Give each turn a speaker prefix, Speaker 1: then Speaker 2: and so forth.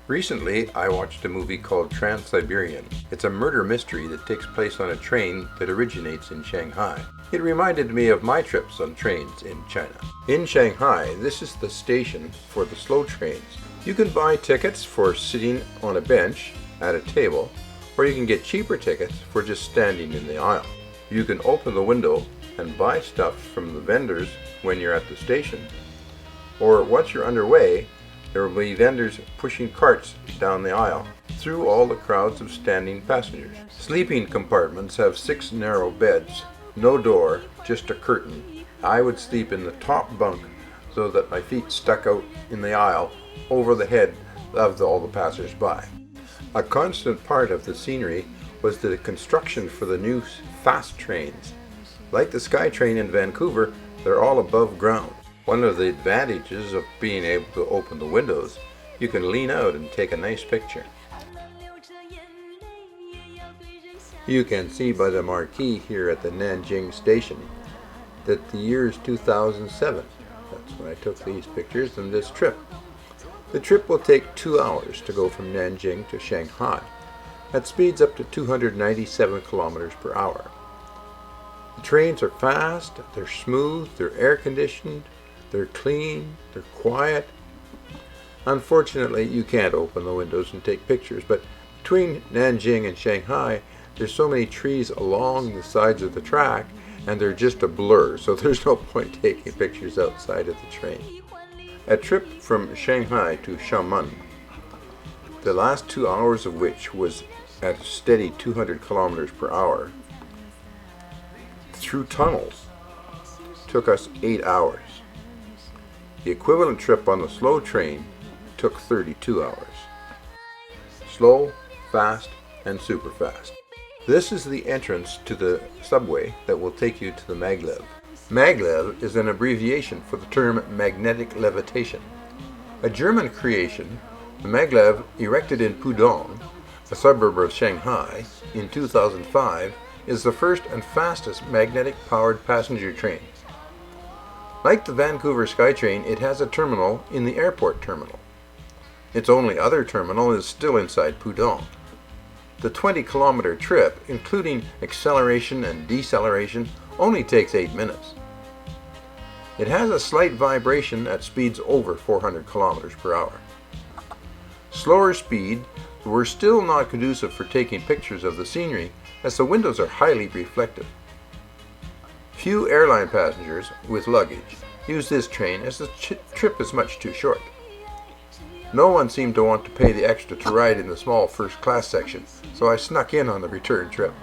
Speaker 1: Recently, I watched a movie called Transsiberian. It's a murder mystery that takes place on a train that originates in Shanghai. It reminded me of my trips on trains in China. In Shanghai, this is the station for the slow trains. You can buy tickets for sitting on a bench at a table, or you can get cheaper tickets for just standing in the aisle. You can open the window and buy stuff from the vendors when you're at the station, or once you're underway, there will be vendors pushing carts down the aisle through all the crowds of standing passengers. Sleeping compartments have 6 narrow beds, no door, just a curtain. I would sleep in the top bunk so that my feet stuck out in the aisle over the head of all the passers-by. A constant part of the scenery was the construction for the new fast trains. Like the SkyTrain in Vancouver, they're all above ground. One of the advantages of being able to open the windows, you can lean out and take a nice picture. You can see by the marquee here at the Nanjing station that the year is 2007. That's when I took these pictures and this trip. The trip will take 2 hours to go from Nanjing to Shanghai at speeds up to 297 kilometers per hour. The trains are fast, they're smooth, they're air-conditioned, they're clean, they're quiet. Unfortunately, you can't open the windows and take pictures, but between Nanjing and Shanghai, there's so many trees along the sides of the track, and they're just a blur, so there's no point taking pictures outside of the train. A trip from Shanghai to Xiamen, the last 2 hours of which was at a steady 200 kilometers per hour, through tunnels, took us 8 hours. The equivalent trip on the slow train took 32 hours. Slow, fast, and super fast. This is the entrance to the subway that will take you to the maglev. Maglev is an abbreviation for the term magnetic levitation. A German creation, the maglev, erected in Pudong, a suburb of Shanghai, in 2005, is the first and fastest magnetic-powered passenger train. Like the Vancouver SkyTrain, it has a terminal in the airport terminal. Its only other terminal is still inside Pudong. The 20-kilometer trip, including acceleration and deceleration, only takes 8 minutes. It has a slight vibration at speeds over 400 kilometers per hour. Slower speed were still not conducive for taking pictures of the scenery, as the windows are highly reflective. Few airline passengers with luggage use this train as the trip is much too short. No one seemed to want to pay the extra to ride in the small first-class section, so I snuck in on the return trip.